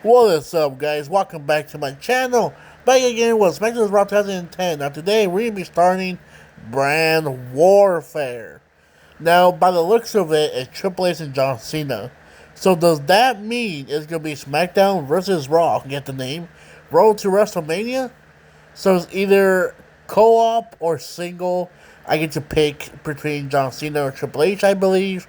What is up, guys? Welcome back to my channel. Back again with SmackDown Raw 2010. Now today we're going to be starting Brand Warfare. Now, by the looks of it, it's Triple H and John Cena. So does that mean it's going to be SmackDown versus Raw? Get the name? Road to WrestleMania? So it's either co-op or single. I get to pick between John Cena or Triple H, I believe.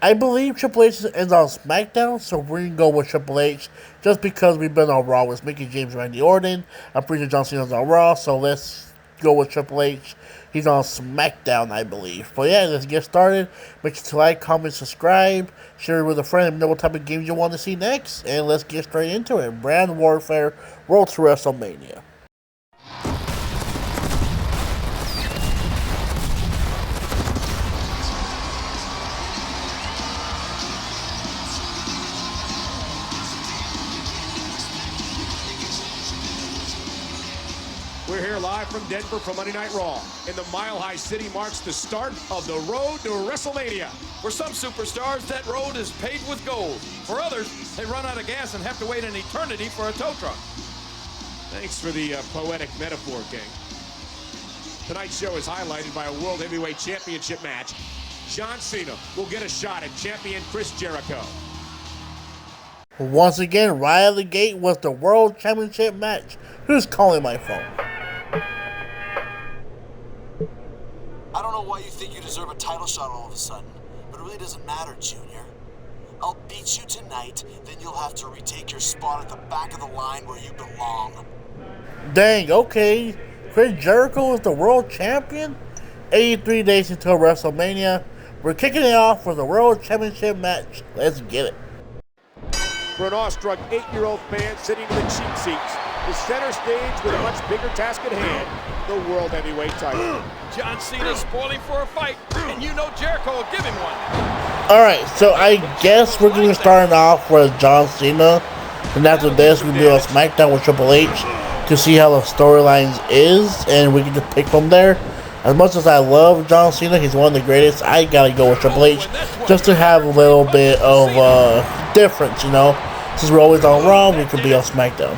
I believe Triple H ends on SmackDown, so we're going to go with Triple H just because we've been on Raw with Mickey James, Randy Orton. I'm pretty sure John Cena's on Raw, so let's go with Triple H. He's on SmackDown, I believe. But yeah, let's get started. Make sure to like, comment, subscribe, share it with a friend, and know what type of games you want to see next. And let's get straight into it. Brand Warfare, Road to WrestleMania. We're here live from Denver for Monday Night Raw. And the Mile High City marks the start of the road to WrestleMania. For some superstars, that road is paved with gold. For others, they run out of gas and have to wait an eternity for a tow truck. Thanks for the poetic metaphor, King. Tonight's show is highlighted by a World Heavyweight Championship match. John Cena will get a shot at champion Chris Jericho. Once again, right out of the gate was the World Championship match. Who's calling my phone? I don't know why you think you deserve a title shot all of a sudden, but it really doesn't matter, Junior. I'll beat you tonight, then you'll have to retake your spot at the back of the line where you belong. Dang, okay. Chris Jericho is the world champion? 83 days until WrestleMania. We're kicking it off for the World Championship match. Let's get it. For an awestruck 8-year-old fan sitting in the cheap seats, the center stage with a much bigger task at hand, the World Heavyweight title. John Cena's spoiling for a fight, and you know Jericho will give him one. Alright, so I guess we're going to start off with John Cena. And after this, we'll be on SmackDown with Triple H to see how the storylines is. And we can just pick from there. As much as I love John Cena, he's one of the greatest, I gotta go with Triple H. Just to have a little bit of difference, you know. Since we're always on Raw, we could be on SmackDown.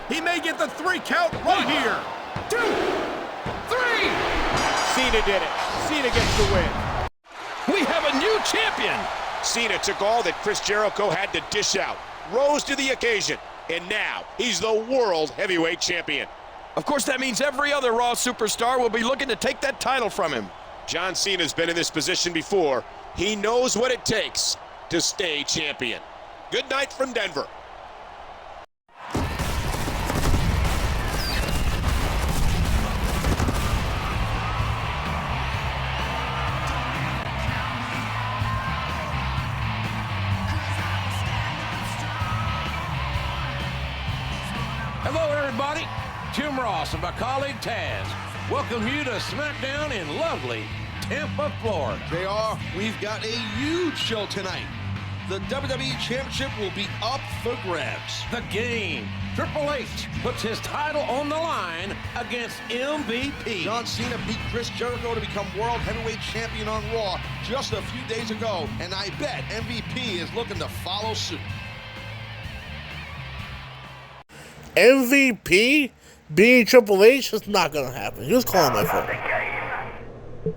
He may get the 3 count right here. 2, 3. Cena did it. Cena gets the win. We have a new champion. Cena took all that Chris Jericho had to dish out, rose to the occasion, and now he's the World Heavyweight Champion. Of course, that means every other Raw superstar will be looking to take that title from him. John Cena's been in this position before. He knows what it takes to stay champion. Good night from Denver. Hello, everybody. Jim Ross and my colleague Taz welcome you to SmackDown in lovely Tampa, Florida. JR, we've got a huge show tonight. The WWE Championship will be up for grabs. The Game. Triple H puts his title on the line against MVP. John Cena beat Chris Jericho to become World Heavyweight Champion on Raw just a few days ago, and I bet MVP is looking to follow suit. MVP being Triple H is not going to happen. He was calling my phone.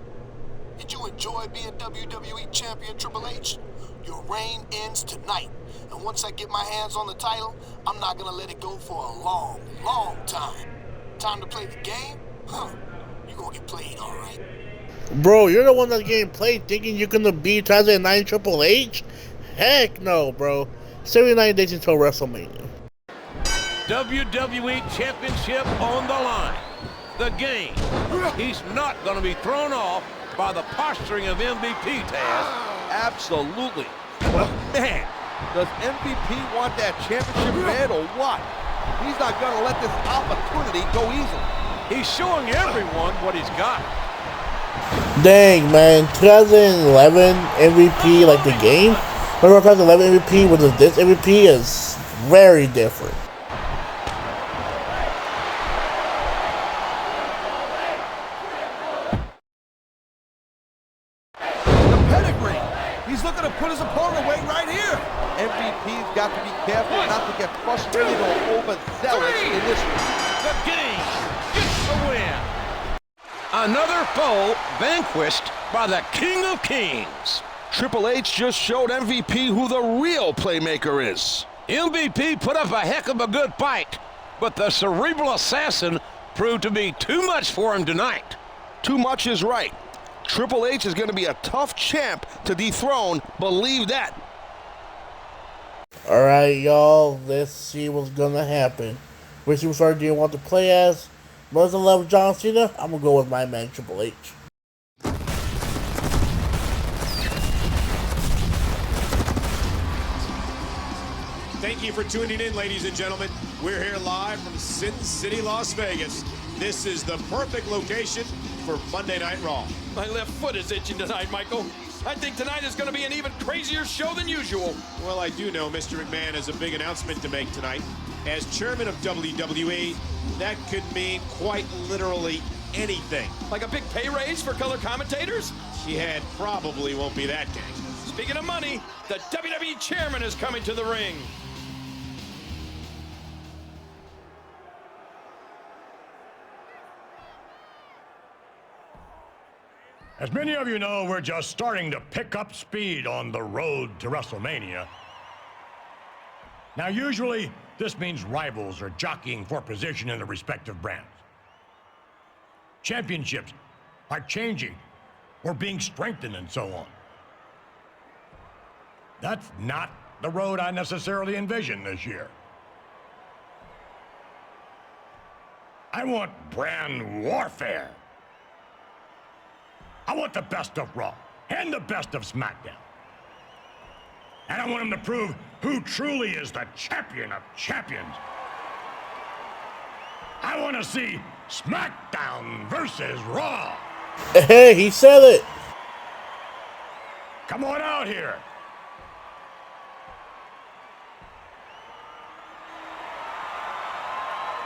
Did you enjoy being WWE Champion, Triple H? Your reign ends tonight, and once I get my hands on the title, I'm not gonna let it go for a long, long time. Time to play the game? Huh, you're gonna get played all right. Bro, you're the one that's getting played thinking you're going to beat 2009 Triple H? Heck no, bro. 79 days until WrestleMania. WWE Championship on the line. The Game. He's not going to be thrown off by the posturing of MVP, Taz. Absolutely. But man, does MVP want that championship bed or what? He's not going to let this opportunity go easily. He's showing everyone what he's got. Dang, man. 2011 MVP, like the game? Remember 2011 MVP versus this MVP is very different. looking to put his opponent away right here. MVP's got to be careful not to get frustrated or overzealous in this one. The game gets the win. Another foe vanquished by the King of Kings. Triple H just showed MVP who the real playmaker is. MVP put up a heck of a good fight, but the cerebral assassin proved to be too much for him tonight. Too much is right. Triple H is going to be a tough champ to dethrone, believe that. Alright, y'all, let's see what's gonna happen. Which superstar do you want to play as? Most I love John Cena? I'm gonna go with my man Triple H. Thank you for tuning in, ladies and gentlemen. We're here live from Sin City, Las Vegas. This is the perfect location for Monday Night Raw. My left foot is itching tonight, Michael. I think tonight is going to be an even crazier show than usual. Well, I do know Mr. McMahon has a big announcement to make tonight. As chairman of WWE, that could mean quite literally anything. Like a big pay raise for color commentators? Yeah, it probably won't be that, gang. Speaking of money, the WWE chairman is coming to the ring. As many of you know, we're just starting to pick up speed on the road to WrestleMania. Now, usually, this means rivals are jockeying for position in their respective brands. Championships are changing or being strengthened and so on. That's not the road I necessarily envision this year. I want brand warfare. I want the best of Raw and the best of SmackDown. And I want him to prove who truly is the champion of champions. I want to see SmackDown versus Raw. Hey, he said it. Come on out here.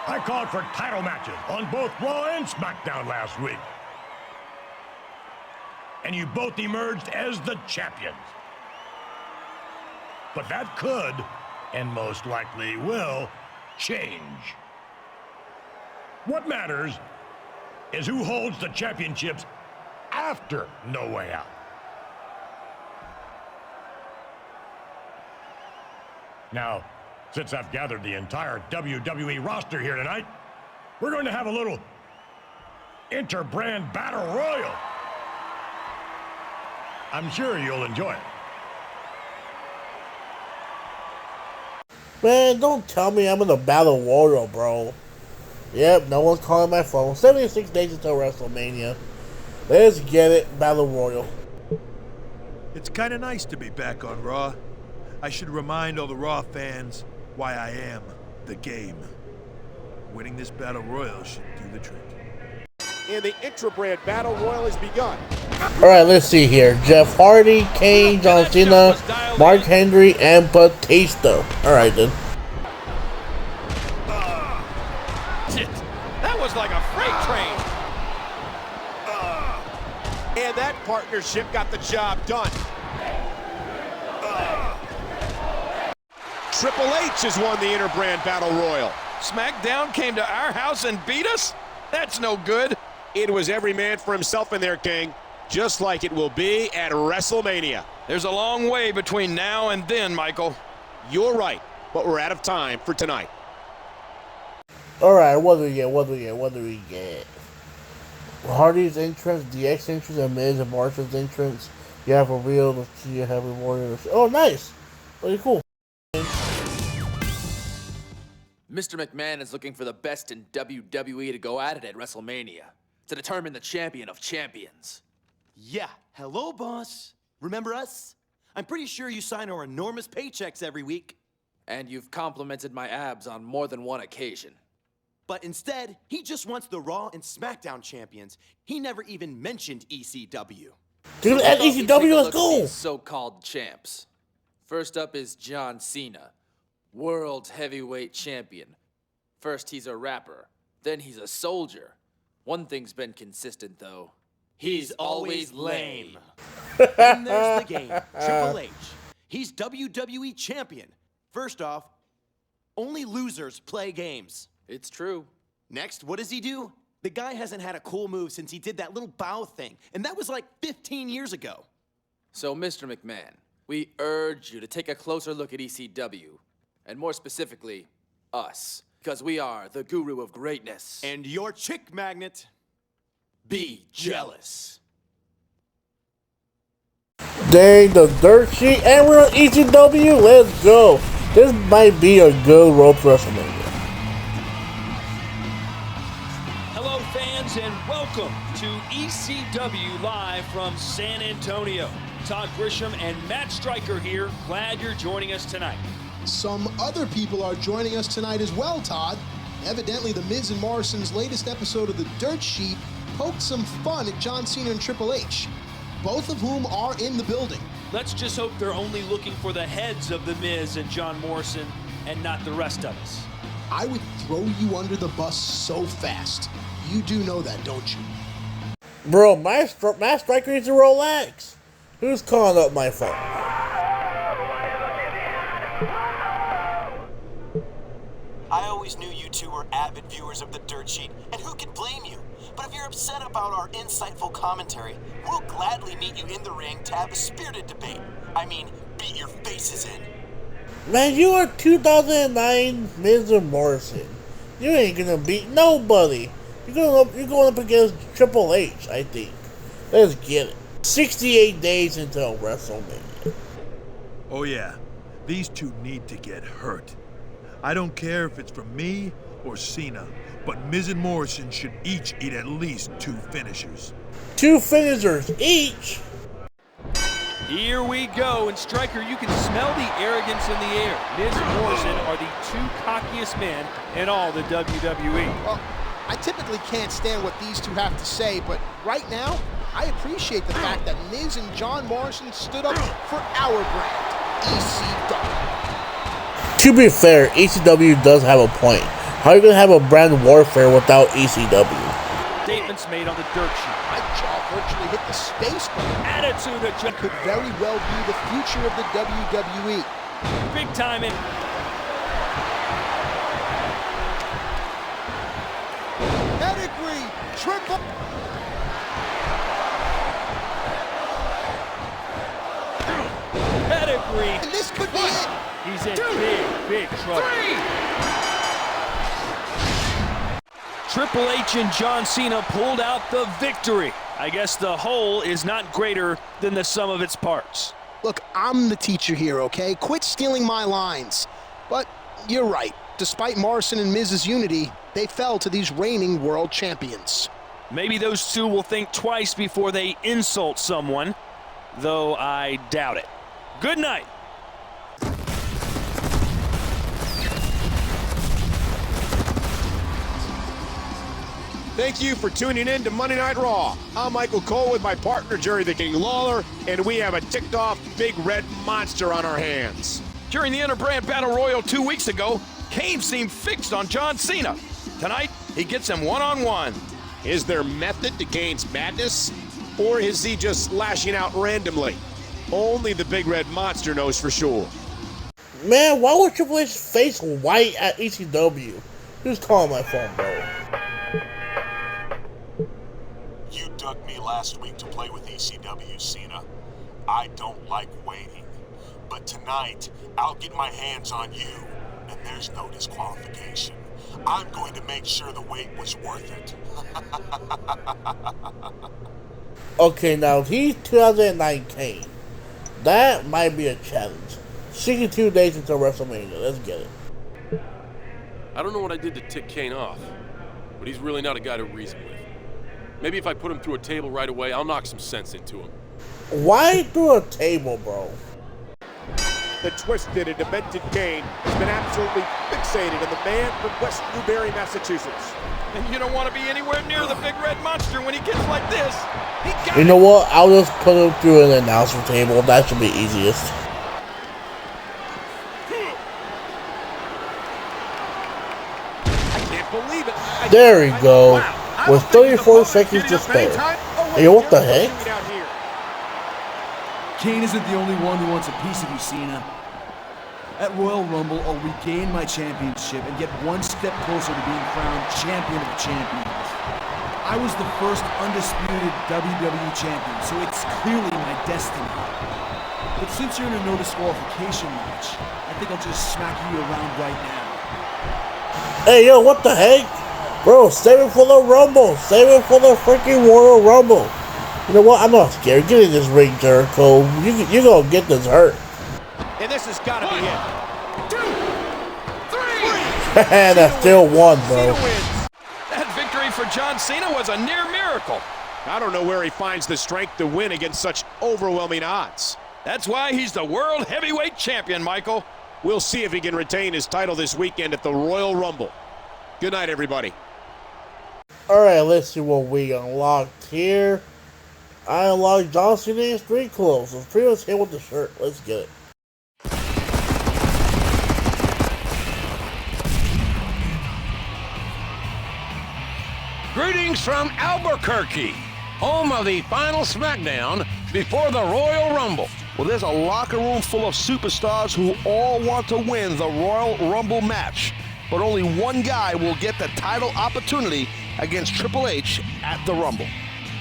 I called for title matches on both Raw and SmackDown last week. And you both emerged as the champions. But that could, and most likely will, change. What matters is who holds the championships after No Way Out. Now, since I've gathered the entire WWE roster here tonight, we're going to have a little inter-brand battle royal. I'm sure you'll enjoy it. Man, don't tell me I'm in a battle royal, bro. Yep, no one's calling my phone. 76 days until WrestleMania. Let's get it, battle royal. It's kind of nice to be back on Raw. I should remind all the Raw fans why I am the game. Winning this battle royal should do the trick. And the intra-brand battle royal has begun. Alright, let's see here. Jeff Hardy, Kane, John Cena, Mark Henry, and Batista. Alright then. That was like a freight train. And that partnership got the job done. Triple H has won the inter-brand battle royal. SmackDown came to our house and beat us? That's no good. It was every man for himself in there, King, just like it will be at WrestleMania. There's a long way between now and then, Michael. You're right, but we're out of time for tonight. Alright, what do we get? Hardy's entrance, DX entrance, and Miz and Marshall's entrance. You have a real, let's see, you have a warrior. Oh, nice! Pretty cool. Mr. McMahon is looking for the best in WWE to go at it at WrestleMania to determine the champion of champions. Yeah, hello, boss. Remember us? I'm pretty sure you sign our enormous paychecks every week. And you've complimented my abs on more than one occasion. But instead, he just wants the Raw and SmackDown champions. He never even mentioned ECW. Dude, at ECW, let's go! So-called champs. First up is John Cena, World Heavyweight Champion. First he's a rapper, then he's a soldier. One thing's been consistent though. He's always lame. Then there's the game. Triple H. He's WWE champion. First off, only losers play games. It's true. Next, what does he do? The guy hasn't had a cool move since he did that little bow thing, and that was like 15 years ago. So, Mr. McMahon, we urge you to take a closer look at ECW, and more specifically, us, because we are the guru of greatness. And your chick magnet, be jealous. Dang, the dirt sheet, and we're on ECW. Let's go. This might be a good road to WrestleMania. Hello, fans, and welcome to ECW live from San Antonio. Todd Grisham and Matt Stryker here. Glad you're joining us tonight. Some other people are joining us tonight as well, Todd. Evidently, The Miz and Morrison's latest episode of The Dirt Sheet poked some fun at John Cena and Triple H, both of whom are in the building. Let's just hope they're only looking for the heads of The Miz and John Morrison and not the rest of us. I would throw you under the bus so fast. You do know that, don't you? Bro, Matt Stryker needs to relax. Who's calling up my phone? I always knew you two were avid viewers of The Dirt Sheet, and who can blame you? But if you're upset about our insightful commentary, we'll gladly meet you in the ring to have a spirited debate. I mean, beat your faces in. Man, you are 2009 Miz and Morrison. You ain't gonna beat nobody. You're going up against Triple H, I think. Let's get it. 68 days until WrestleMania. Oh yeah, these two need to get hurt. I don't care if it's from me or Cena, but Miz and Morrison should each eat at least 2 finishers. 2 finishers each? Here we go, and Stryker, you can smell the arrogance in the air. Miz and Morrison are the 2 cockiest men in all the WWE. Well, I typically can't stand what these two have to say, but right now, I appreciate the fact that Miz and John Morrison stood up for our brand, ECW. To be fair, ECW does have a point. How are you going to have a brand warfare without ECW? Statements made on the dirt sheet. My jaw virtually hit the space button. Attitude that could very well be the future of the WWE. Big time in. Pedigree, triple. Pedigree. And this could be it. He's in big trouble. 3. Triple H and John Cena pulled out the victory. I guess the whole is not greater than the sum of its parts. Look, I'm the teacher here, okay? Quit stealing my lines. But you're right. Despite Morrison and Miz's unity, they fell to these reigning world champions. Maybe those two will think twice before they insult someone, though I doubt it. Good night. Thank you for tuning in to Monday Night Raw. I'm Michael Cole with my partner Jerry the King Lawler, and we have a ticked-off big red monster on our hands. During the Interbrand Battle Royal 2 weeks ago, Kane seemed fixed on John Cena. Tonight, he gets him one-on-one. Is there method to Kane's madness, or is he just lashing out randomly? Only the big red monster knows for sure. Man, why would Triple H face white at ECW? Who's calling my phone, bro? You dug me last week to play with ECW, Cena. I don't like waiting. But tonight, I'll get my hands on you, and there's no disqualification. I'm going to make sure the wait was worth it. Okay, now he's 2009 Kane. That might be a challenge. 62 days until WrestleMania. Let's get it. I don't know what I did to tick Kane off, but he's really not a guy to reason with. Maybe if I put him through a table right away, I'll knock some sense into him. Why through a table, bro? The twisted and demented Kane has been absolutely fixated on the man from West Newbury, Massachusetts. And you don't want to be anywhere near the big red monster when he gets like this. You know what? I'll just put him through an announcer table. That should be easiest. I can't believe it. There we go. With 34 seconds to spare. Hey, what the heck? Kane isn't the only one who wants a piece of you, Cena. At Royal Rumble, I'll regain my championship and get one step closer to being crowned champion of champions. I was the first undisputed WWE champion, so it's clearly my destiny. But since you're in a no disqualification match, I think I'll just smack you around right now. Hey, yo, what the heck? Bro, save it for the Rumble. Save it for the freaking Royal Rumble. You know what? I'm not scared. Get in this ring, Jericho. You're going to get this hurt. And this has got to be it. 2, 3. That's still one, bro. That victory for John Cena was a near miracle. I don't know where he finds the strength to win against such overwhelming odds. That's why he's the World Heavyweight Champion, Michael. We'll see if he can retain his title this weekend at the Royal Rumble. Good night, everybody. Alright, let's see what we unlocked here. I unlocked John Cena's street clothes. Let's pretty much hit with the shirt. Let's get it. Greetings from Albuquerque, home of the final SmackDown before the Royal Rumble. Well, there's a locker room full of superstars who all want to win the Royal Rumble match. But only one guy will get the title opportunity against Triple H at the Rumble.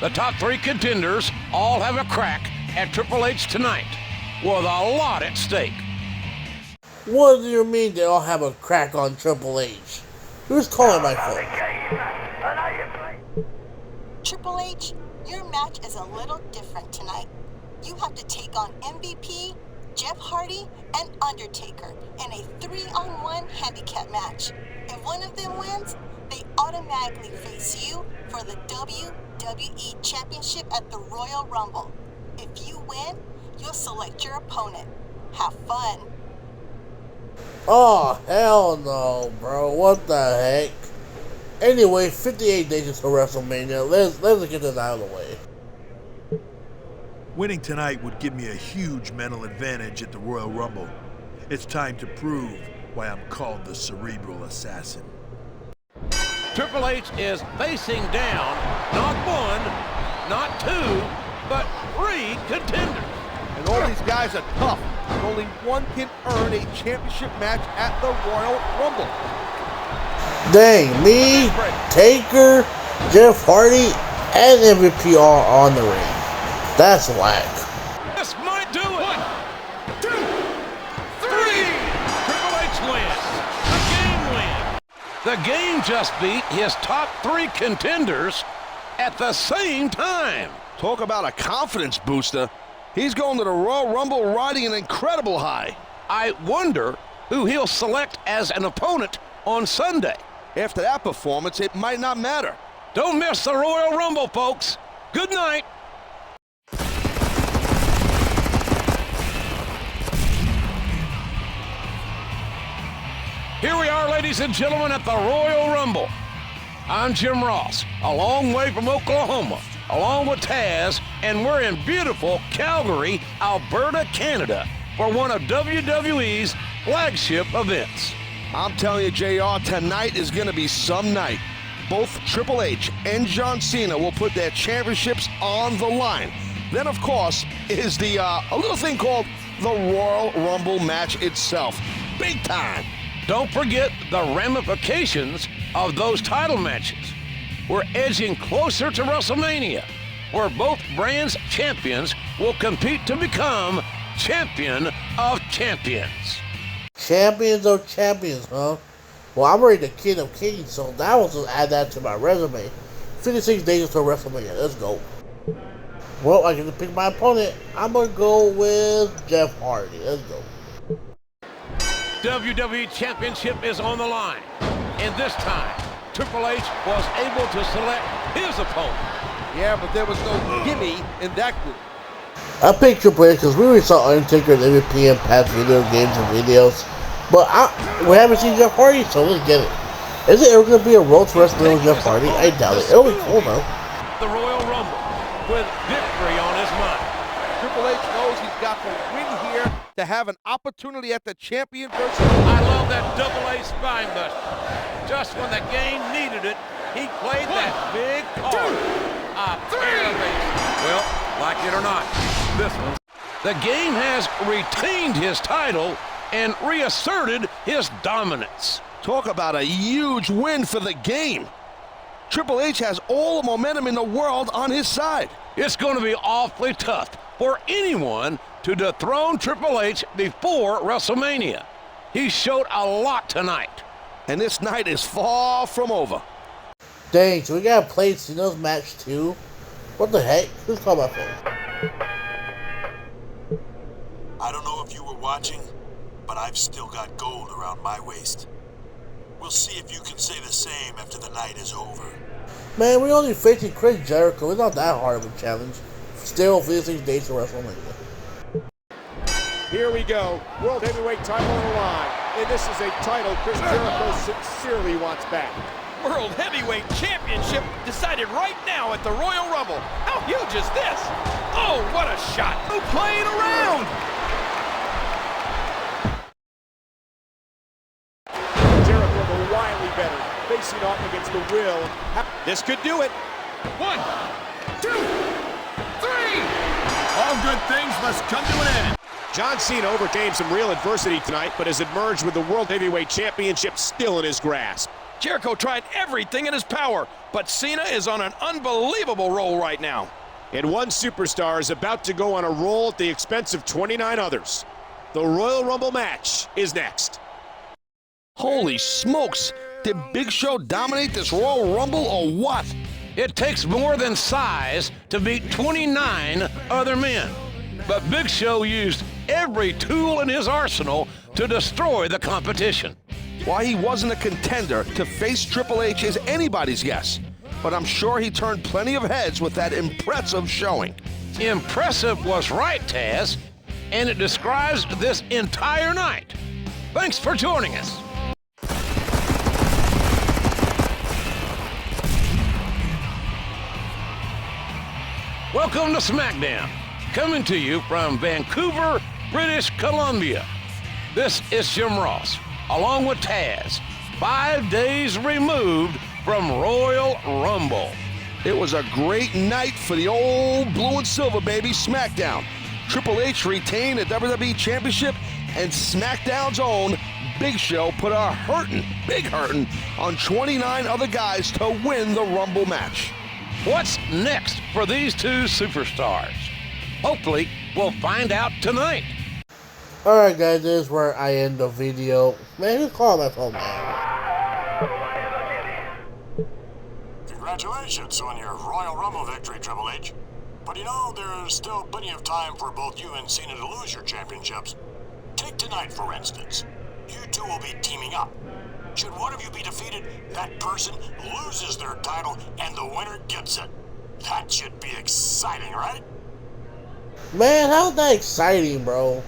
The top 3 contenders all have a crack at Triple H tonight, with a lot at stake. What do you mean they all have a crack on Triple H? Who's calling my phone? Triple H, your match is a little different tonight. You have to take on MVP, Jeff Hardy, and Undertaker in a 3-on-1 handicap match. If one of them wins, they automatically face you for the WWE Championship at the Royal Rumble. If you win, you'll select your opponent. Have fun. Oh, hell no, bro. What the heck? Anyway, 58 days until WrestleMania. Let's get this out of the way. Winning tonight would give me a huge mental advantage at the Royal Rumble. It's time to prove why I'm called the Cerebral Assassin. Triple H is facing down not 1, not 2, but 3 contenders. And all these guys are tough, but only one can earn a championship match at the Royal Rumble. Dang, me, Taker, Jeff Hardy, and MVP are on the ring. That's whack. This might do it. 1, 2, 3. Triple H wins. The game wins. The game just beat his top 3 contenders at the same time. Talk about a confidence booster. He's going to the Royal Rumble riding an incredible high. I wonder who he'll select as an opponent on Sunday. After that performance, it might not matter. Don't miss the Royal Rumble, folks. Good night. Here we are, ladies and gentlemen, at the Royal Rumble. I'm Jim Ross, a long way from Oklahoma, along with Taz, and we're in beautiful Calgary, Alberta, Canada, for one of WWE's flagship events. I'm telling you, JR, tonight is going to be some night. Both Triple H and John Cena will put their championships on the line. Then, of course, is a little thing called the Royal Rumble match itself. Big time. Don't forget the ramifications of those title matches. We're edging closer to WrestleMania, where both brands' champions will compete to become champion of champions. Champions of champions, huh? Well, I'm already the King of Kings, so that was to add that to my resume. 56 days until WrestleMania. Let's go. Well, I get to pick my opponent. I'm going to go with Jeff Hardy. Let's go. WWE Championship is on the line. And this time, Triple H was able to select his opponent. Yeah, but there was no gimme in that group. I picked Triple H because we already saw Undertaker and MVP in past video games and videos. But we haven't seen Jeff Hardy, so let's get it. Is it ever going to be a road to WrestleMania with Jeff Hardy? I doubt it. It'll be cool, though. The Royal Rumble with victory on his mind. Triple H knows he's got to win here to have an opportunity at the champion versus... I love that double-A spine buster. Just when the game needed it, he played that big card. A pair of Like it or not, this one. The game has retained his title and reasserted his dominance. Talk about a huge win for the game. Triple H has all the momentum in the world on his side. It's going to be awfully tough for anyone to dethrone Triple H before WrestleMania. He showed a lot tonight. And this night is far from over. Dang, so we gotta play Cena's match too? What the heck? Who's calling my phone? I don't know if you were watching, but I've still got gold around my waist. We'll see if you can say the same after the night is over. Man, we're only facing Chris Jericho. It's not that hard of a challenge. Still 56 days to WrestleMania. Here we go. World Heavyweight title on the line. And this is a title Chris Jericho sincerely wants back. World Heavyweight Championship decided right now at the Royal Rumble. How huge is this? Oh, what a shot. No playing around. Jericho, the wily veteran, facing off against the will. This could do it. 1, 2, 3. All good things must come to an end. John Cena overcame some real adversity tonight, but has emerged with the World Heavyweight Championship still in his grasp. Jericho tried everything in his power, but Cena is on an unbelievable roll right now. And one superstar is about to go on a roll at the expense of 29 others. The Royal Rumble match is next. Holy smokes! Did Big Show dominate this Royal Rumble or what? It takes more than size to beat 29 other men. But Big Show used every tool in his arsenal to destroy the competition. Why he wasn't a contender to face Triple H is anybody's guess. But I'm sure he turned plenty of heads with that impressive showing. Impressive was right, Taz, and it describes this entire night. Thanks for joining us. Welcome to SmackDown, coming to you from Vancouver, British Columbia. This is Jim Ross, along with Taz, 5 days removed from Royal Rumble. It was a great night for the old blue and silver, baby, SmackDown. Triple H retained the WWE Championship, and SmackDown's own Big Show put a big hurtin' on 29 other guys to win the Rumble match. What's next for these two superstars? Hopefully, we'll find out tonight. Alright guys, this is where I end the video. Man, who's calling my phone, man? Congratulations on your Royal Rumble victory, Triple H. But you know, there's still plenty of time for both you and Cena to lose your championships. Take tonight, for instance. You two will be teaming up. Should one of you be defeated, that person loses their title and the winner gets it. That should be exciting, right? Man, how's that exciting, bro?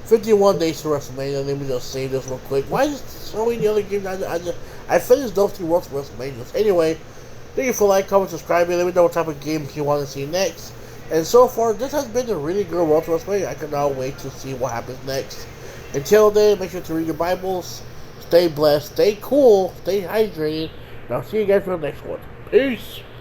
51 days to WrestleMania. Let me just say this real quick. Why is so many other games? I finished those 2 Worlds for WrestleMania. Anyway, thank you for liking, comment, subscribing. Let me know what type of games you want to see next. And so far, this has been a really good World to WrestleMania. I cannot wait to see what happens next. Until then, make sure to read your Bibles. Stay blessed, stay cool, stay hydrated, and I'll see you guys for the next one. Peace!